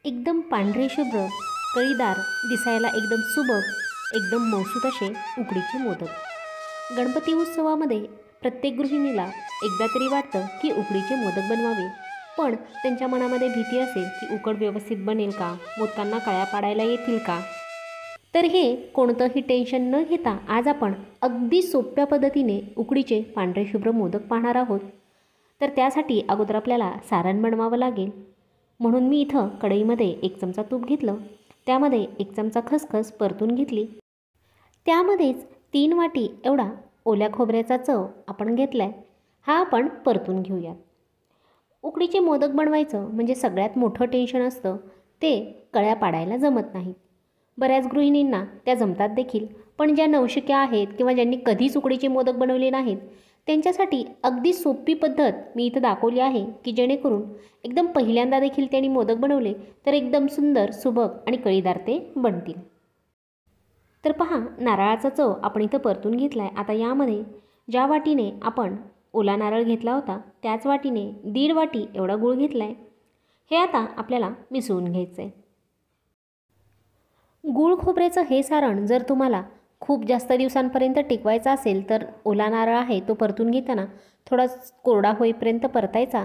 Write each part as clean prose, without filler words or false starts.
एकदम पांढरे शुभ्र, कळीदार, दिसायला एकदम सुबक, एकदम मौसूद असे उकडीचे मोदक. गणपती उत्सवामध्ये प्रत्येक गृहिणीला एकदा तरी वाटतं की उकडीचे मोदक बनवावे. पण त्यांच्या मनामध्ये भीती असेल की उकड व्यवस्थित बनेल का, मोदकांना कळ्या पाडायला येतील का. तर हे कोणतंही टेन्शन न घेता आज आपण अगदी सोप्या पद्धतीने उकडीचे पांढरे शुभ्र मोदक पाहणार आहोत. तर त्यासाठी अगोदर आपल्याला सारण बनवावं लागेल. म्हणून मी इथं कढईमध्ये 1 चमचा तूप घेतलं, त्यामध्ये 1 चमचा खसखस परतून घेतली. त्यामध्येच 3 वाटी एवढा ओल्या खोबऱ्याचा चव आपण घेतला आहे, हा आपण परतून घेऊयात. उकडीचे मोदक बनवायचं म्हणजे सगळ्यात मोठं टेन्शन असतं ते कळ्या पाडायला जमत नाहीत. बऱ्याच गृहिणींना त्या जमतात देखील, पण ज्या नवशिक्या आहेत किंवा ज्यांनी कधीच उकडीचे मोदक बनवले नाहीत त्यांच्यासाठी अगदी सोपी पद्धत मी इथं दाखवली आहे की जेणेकरून एकदम पहिल्यांदा देखील त्यांनी मोदक बनवले तर एकदम सुंदर, सुबक आणि कळीदार ते बनतील. तर पहा, नारळाचा चव आपण इथं परतून घेतला आहे. आता यामध्ये ज्या वाटीने आपण ओला नारळ घेतला होता त्याच वाटीने 1.5 वाटी एवढा गूळ घेतला आहे. हे आता आपल्याला मिसळून घ्यायचं आहे. गूळ खोबऱ्याचं हे सारण जर तुम्हाला खूप जास्त दिवसांपर्यंत टिकवायचं असेल तर ओला नारळ आहे तो परतून घेताना थोडा कोरडा होईपर्यंत परतायचा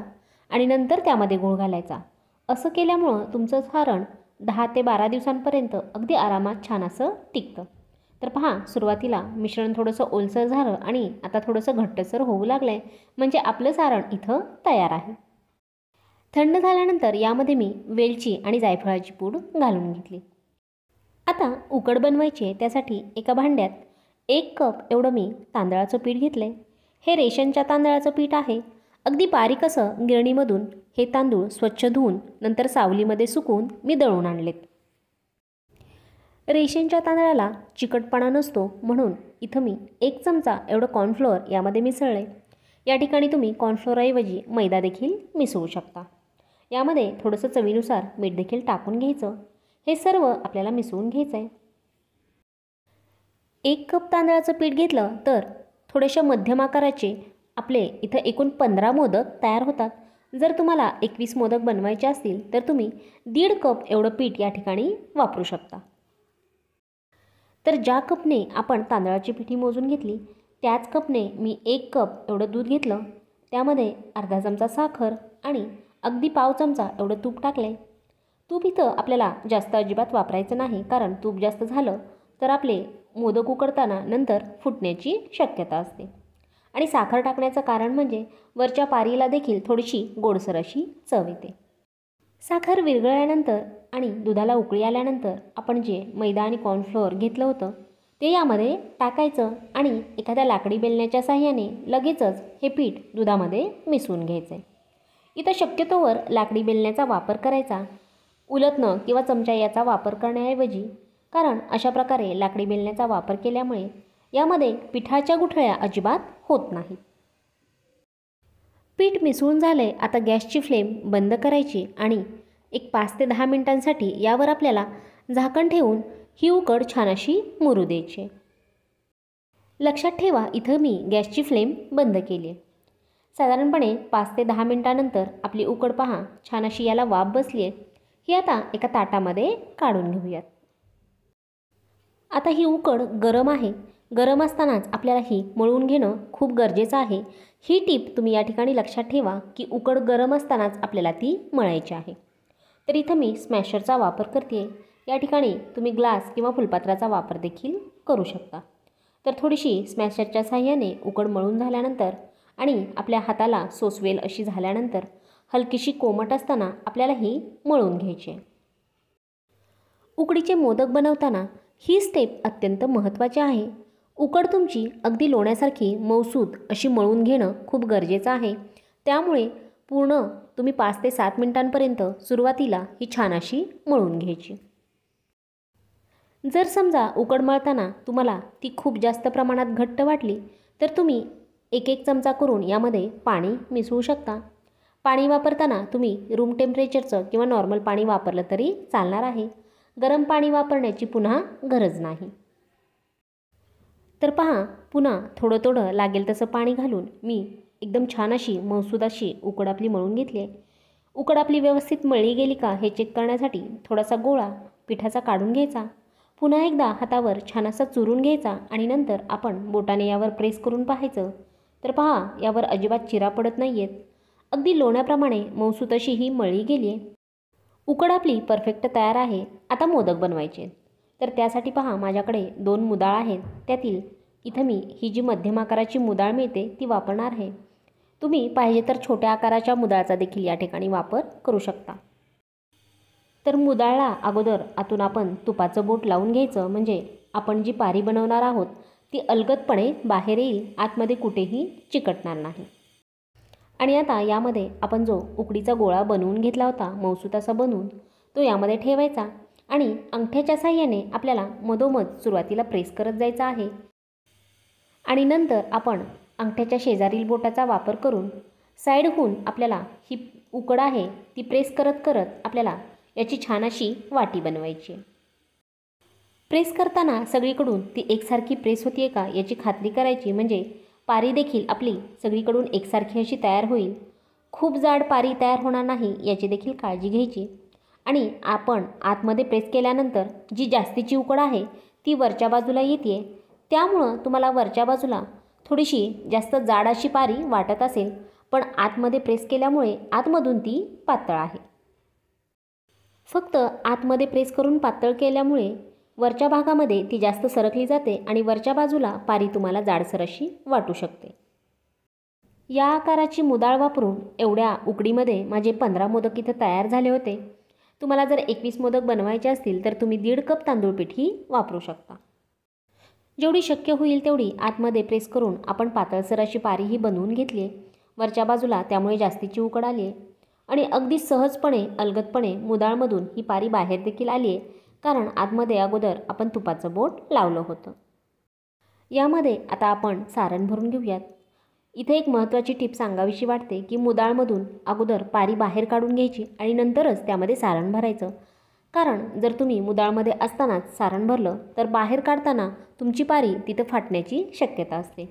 आणि नंतर त्यामध्ये गूळ घालायचा. असं केल्यामुळं तुमचं सारण 10 ते 12 दिवसांपर्यंत अगदी आरामात छान असं टिकतं. तर पहा, सुरुवातीला मिश्रण थोडंसं ओलसर झालं आणि आता थोडंसं घट्टसर होऊ लागलं आहे, म्हणजे आपलं सारण इथं तयार आहे. थंड झाल्यानंतर यामध्ये मी वेलची आणि जायफळाची पूड घालून घेतली. आता उकड बनवायची आहे, त्यासाठी एका भांड्यात 1 कप एवढं मी तांदळाचं पीठ घेतलं आहे. हे रेशनच्या तांदळाचं पीठ आहे. अगदी बारीक असं गिरणीमधून हे तांदूळ स्वच्छ धुवून नंतर सावलीमध्ये सुकवून मी दळून आणलेत. रेशनच्या तांदळाला चिकटपणा नसतो म्हणून इथं मी 1 चमचा एवढं कॉर्नफ्लोअर यामध्ये मिसळले. या ठिकाणी तुम्ही कॉर्नफ्लोअरऐवजी मैदा देखील मिसळू शकता. यामध्ये थोडंसं चवीनुसार मीठ देखील टाकून घ्यायचं. हे सर्व आपल्याला मिसळून घ्यायचं आहे. 1 कप तांदळाचं पीठ घेतलं तर थोडेसे मध्यम आकाराचे आपले इथं एकूण 15 मोदक तयार होतात. जर तुम्हाला 21 मोदक बनवायचे असतील तर तुम्ही 1.5 कप एवढं पीठ या ठिकाणी वापरू शकता. तर ज्या कपने आपण तांदळाची पिठी मोजून घेतली त्याच कपने मी 1 कप एवढं दूध घेतलं, त्यामध्ये अर्धा चमचा साखर आणि अगदी पाव चमचा एवढं तूप टाकलं. तूप इथं आपल्याला जास्त अजिबात वापरायचं नाही, कारण तूप जास्त झालं तर आपले मोदक उकडताना नंतर फुटण्याची शक्यता असते. आणि साखर टाकण्याचं कारण म्हणजे वरच्या पारीला देखील थोडीशी गोडसर अशी चव येते. साखर विरघळल्यानंतर आणि दुधाला उकळी आल्यानंतर आपण जे मैदा आणि कॉर्नफ्लोअर घेतलं होतं ते यामध्ये टाकायचं आणि एखाद्या लाकडी बेलण्याच्या साहाय्याने लगेचच हे पीठ दुधामध्ये मिसळून घ्यायचं आहे. इथं शक्यतोवर लाकडी बेलण्याचा वापर करायचा, उलटणं किंवा चमचा याचा वापर करण्याऐवजी, कारण अशा प्रकारे लाकडी बेलण्याचा वापर केल्यामुळे यामध्ये पिठाच्या गुठळ्या अजिबात होत नाहीत. पीठ मिसळून झाले. आता गॅसची फ्लेम बंद करायची आणि एक 5 ते 10 मिनिटांसाठी यावर आपल्याला झाकण ठेवून ही उकड छान अशी मुरू द्यायची. लक्षात ठेवा, इथं मी गॅसची फ्लेम बंद केली आहे. साधारणपणे 5 ते 10 मिनिटांनंतर आपली उकड पहा छान अशी याला वाफ बसली आहे. ही आता एका ताटामध्ये काढून घेऊयात. आता ही उकड गरम आहे. गरम असतानाच आपल्याला ही मळून घेणं खूप गरजेचं आहे. ही टीप तुम्ही या ठिकाणी लक्षात ठेवा की उकड गरम असतानाच आपल्याला ती मळायची आहे. तर इथं मी स्मॅशरचा वापर करते. या ठिकाणी तुम्ही ग्लास किंवा फुलपात्राचा वापर देखील करू शकता. तर थोडीशी स्मॅशरच्या साहाय्याने उकड मळून झाल्यानंतर आणि आपल्या हाताला सोसवेल अशी झाल्यानंतर हलकीशी कोमट असताना आपल्याला ही मळून घ्यायची आहे. उकडीचे मोदक बनवताना ही स्टेप अत्यंत महत्त्वाची आहे. उकड तुमची अगदी लोण्यासारखी मौसूद अशी मळून घेणं खूप गरजेचं आहे. त्यामुळे पूर्ण तुम्ही 5 ते 7 मिनिटांपर्यंत सुरुवातीला ही छान अशी मळून घ्यायची. जर समजा उकड मळताना तुम्हाला ती खूप जास्त प्रमाणात घट्ट वाटली तर तुम्ही 1-1 चमचा करून यामध्ये पाणी मिसळू शकता. पाणी वापरताना तुम्ही रूम टेम्परेचरचं किंवा नॉर्मल पाणी वापरलं तरी चालणार आहे. गरम पाणी वापरण्याची पुन्हा गरज नाही. तर पहा, पुन्हा थोडं थोडं लागेल तसं पाणी घालून मी एकदम छान अशी मौसूद अशी उकड आपली मळून घेतली आहे. उकड आपली व्यवस्थित मळली गेली का हे चेक करण्यासाठी थोडासा गोळा पिठाचा काढून घ्यायचा. पुन्हा एकदा हातावर छान असा चुरून घ्यायचा आणि नंतर आपण बोटाने यावर प्रेस करून पाहायचं. तर पहा, यावर अजिबात चिरा पडत नाही आहेत. अगदी लोण्याप्रमाणे मऊसूत अशी ही मळली गेली आहे. उकड आपली परफेक्ट तयार आहे. आता मोदक बनवायचे. तर त्यासाठी पहा, माझ्याकडे 2 मुदाळ आहेत. त्यातील इथं मी ही जी मध्यम आकाराची मुदाळ मिळते ती वापरणार आहे. तुम्ही पाहिजे तर छोट्या आकाराच्या मुदाळाचा देखील या ठिकाणी वापर करू शकता. तर मुदाळला अगोदर आतून आपण तुपाचं बोट लावून घ्यायचं, म्हणजे आपण जी पारी बनवणार आहोत ती अलगदपणे बाहेर येईल, आतमध्ये कुठेही चिकटणार नाही. आणि आता यामध्ये आपण जो उकडीचा गोळा बनवून घेतला होता मऊसूत असा बनवून, तो यामध्ये ठेवायचा आणि अंगठ्याच्या साहाय्याने आपल्याला मधोमध सुरुवातीला प्रेस करत जायचं आहे. आणि नंतर आपण अंगठ्याच्या शेजारील बोटाचा वापर करून साईडहून आपल्याला ही उकड आहे ती प्रेस करत करत आपल्याला याची छान अशी वाटी बनवायची. प्रेस करताना सगळीकडून ती एकसारखी प्रेस होतीये का याची खात्री करायची, म्हणजे पारी देखील आपली सगळीकडून एकसारखी अशी तयार होईल. खूप जाड पारी तयार होणार नाही याची देखील काळजी घ्यायची. आणि आपण आतमध्ये प्रेस केल्यानंतर जी जास्तीची उकड आहे ती वरच्या बाजूला येते, त्यामुळं तुम्हाला वरच्या बाजूला थोडीशी जास्त जाड अशी पारी वाटत असेल, पण आतमध्ये प्रेस केल्यामुळे आतमधून ती पातळ आहे. फक्त आतमध्ये प्रेस करून पातळ केल्यामुळे वरच्या भागामध्ये ती जास्त सरकली जाते आणि वरच्या बाजूला पारी तुम्हाला जाडसर अशी वाटू शकते. या आकाराची मुदाळ वापरून एवढ्या उकडीमध्ये माझे 15 मोदक इथं तयार झाले होते. तुम्हाला जर 21 मोदक बनवायचे असतील तर तुम्ही 1.5 कप तांदूळ पीठही वापरू शकता. जेवढी शक्य होईल तेवढी आतमध्ये प्रेस करून आपण पातळसर अशी पारीही बनवून घेतली आहे वरच्या बाजूला, त्यामुळे जास्तीची उकड आली आहे. आणि अगदी सहजपणे अलगदपणे मुदाळमधून ही पारी बाहेर देखील आली आहे, कारण आतमध्ये अगोदर आपण तुपाचं बोट लावलं होतं. यामध्ये आता आपण सारण भरून घेऊयात. इथे एक महत्त्वाची टिप सांगावीशी वाटते की मुदाळमधून अगोदर पारी बाहेर काढून घ्यायची आणि नंतरच त्यामध्ये सारण भरायचं. कारण जर तुम्ही मुदाळमध्ये असतानाच सारण भरलं तर बाहेर काढताना तुमची पारी तिथं फाटण्याची शक्यता असते.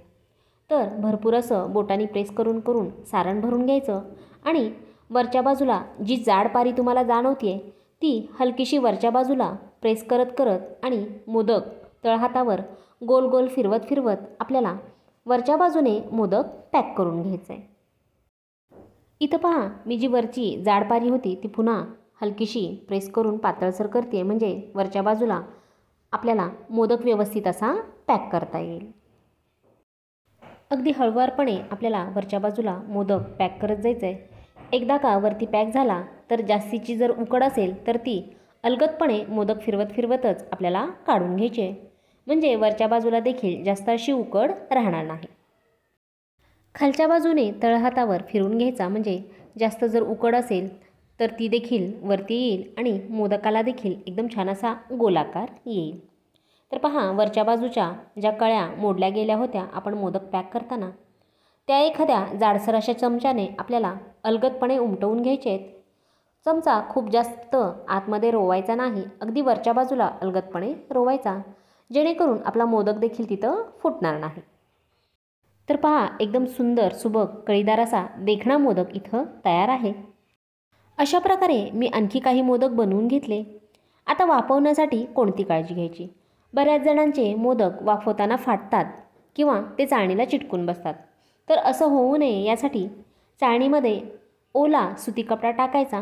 तर भरपूर असं बोटाने प्रेस करून करून सारण भरून घ्यायचं आणि वरच्या बाजूला जी जाड पारी तुम्हाला जाणवते ती हलकीशी वरच्या बाजूला प्रेस करत करत आणि मोदक तळहातावर गोल गोल फिरवत फिरवत आपल्याला वरच्या बाजूने मोदक पॅक करून घ्यायचं आहे. इथं पहा, मी जी वरची जाड पारी होती ती पुन्हा हलकीशी प्रेस करून पातळसर करते, म्हणजे वरच्या बाजूला आपल्याला मोदक व्यवस्थित असा पॅक करता येईल. अगदी हळुवारपणे आपल्याला वरच्या बाजूला मोदक पॅक करत जायचं आहे. एकदा का वरती पॅक झाला तर जास्तीची जर उकड असेल तर ती अलगदपणे मोदक फिरवत फिरवतच आपल्याला काढून घ्यायची आहे, म्हणजे वरच्या बाजूला देखील जास्त अशी उकड राहणार नाही. खालच्या बाजूने तळहातावर फिरवून घ्यायचा, म्हणजे जास्त जर उकड असेल तर ती देखील वरती येईल आणि मोदकाला देखील एकदम छान असा गोलाकार येईल. तर पहा, वरच्या बाजूच्या ज्या कळ्या मोडल्या गेल्या होत्या आपण मोदक पॅक करताना, त्या एखाद्या जाडसर अशा चमच्याने आपल्याला अलगदपणे उमटवून घ्यायचे आहेत. चमचा खूप जास्त आतमध्ये रोवायचा नाही, अगदी वरच्या बाजूला अलगदपणे रोवायचा, जेणेकरून आपला मोदक देखील तिथं फुटणार नाही. तर पहा, एकदम सुंदर सुबक कळीदार असा देखणा मोदक इथं तयार आहे. अशा प्रकारे मी आणखी काही मोदक बनवून घेतले. आता वाफवण्यासाठी कोणती काळजी घ्यायची? बऱ्याच जणांचे मोदक वाफवताना फाटतात किंवा ते चाळणीला चिटकून बसतात. तर असं होऊ नये यासाठी चाळणीमध्ये ओला सुती कपडा टाकायचा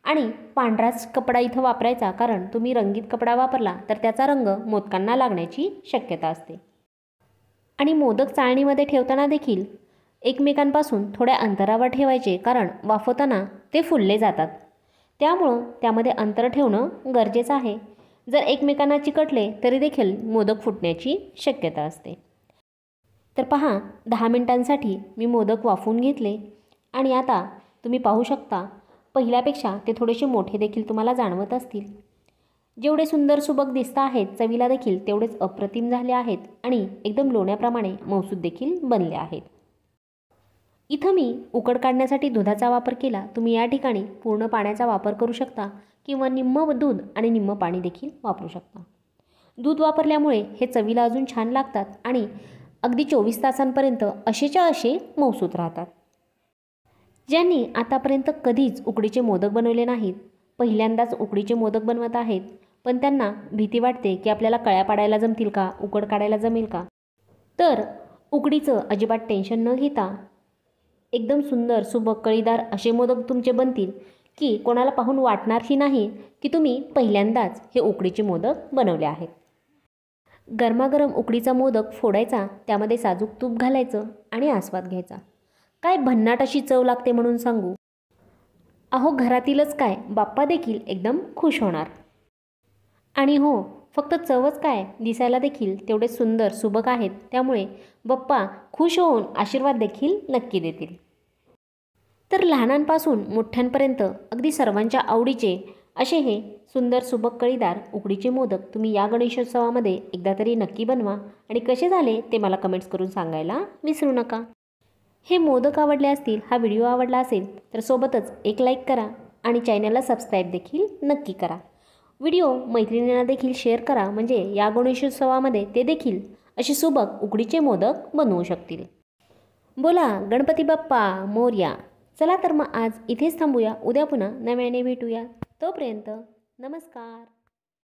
आणि पांढराच कपडा इथं वापरायचा, कारण तुम्ही रंगीत कपडा वापरला तर त्याचा रंग मोदकांना लागण्याची शक्यता असते. आणि मोदक चाळणीमध्ये ठेवताना देखील एकमेकांपासून थोड्या अंतरावर ठेवायचे, कारण वाफवताना ते फुलले जातात. त्यामुळं त्यामध्ये अंतर ठेवणं गरजेचं आहे. जर एकमेकांना चिकटले तरी देखील मोदक फुटण्याची शक्यता असते. तर पहा, 10 मिनिटांसाठी मी मोदक वाफवून घेतले आणि आता तुम्ही पाहू शकता पहिल्यापेक्षा ते थोडेसे मोठे देखील तुम्हाला जाणवत असतील. जेवढे सुंदर सुबक दिसत आहेत चवीला देखील तेवढेच अप्रतिम झाले आहेत आणि एकदम लोण्याप्रमाणे मऊसूत देखील बनले आहेत. इथं मी उकड काढण्यासाठी दुधाचा वापर केला. तुम्ही या ठिकाणी पूर्ण पाण्याचा वापर करू शकता किंवा निम्म दूध आणि निम्म पाणी देखील वापरू शकता. दूध वापरल्यामुळे हे चवीला अजून छान लागतात आणि अगदी 24 तासांपर्यंत असेच्या असे मऊसूत राहतात. ज्यांनी आतापर्यंत कधीच उकडीचे मोदक बनवले नाहीत, पहिल्यांदाच उकडीचे मोदक बनवत आहेत, पण त्यांना भीती वाटते की आपल्याला कळ्या पाडायला जमतील का, उकड काढायला जमेल का, तर उकडीचं अजिबात टेन्शन न घेता एकदम सुंदर सुबक कळीदार असे मोदक तुमचे बनतील की कोणाला पाहून वाटणारही नाही की तुम्ही पहिल्यांदाच हे उकडीचे मोदक बनवले आहेत. गरमागरम उकडीचा मोदक फोडायचा, त्यामध्ये साजूक तूप घालायचं आणि आस्वाद घ्यायचा. काय भन्नाट अशी चव लागते म्हणून सांगू. अहो, घरातीलच काय बाप्पा देखील एकदम खुश होणार. आणि हो, फक्त चवच काय, दिसायला देखील तेवढे सुंदर सुबक आहेत, त्यामुळे बाप्पा खुश होऊन आशीर्वाद देखील नक्की देतील. तर लहानांपासून मोठ्यांपर्यंत अगदी सर्वांच्या आवडीचे असे हे सुंदर सुबक कळीदार उकडीचे मोदक तुम्ही या गणेशोत्सवामध्ये एकदा तरी नक्की बनवा आणि कसे झाले ते मला कमेंट्स करून सांगायला विसरू नका. हे मोदक आवडले असतील, हा व्हिडिओ आवडला असेल तर सोबतच एक लाईक करा आणि चॅनलला सबस्क्राईब देखील नक्की करा. व्हिडिओ मैत्रिणींना देखील शेअर करा, म्हणजे या गणेशोत्सवामध्ये ते देखील असे सुबक उकडीचे मोदक बनवू शकतील. बोला गणपती बाप्पा मोरया. चला तर मग आज इथेच थांबूया. उद्या पुन्हा नव्याने भेटूया. तोपर्यंत नमस्कार.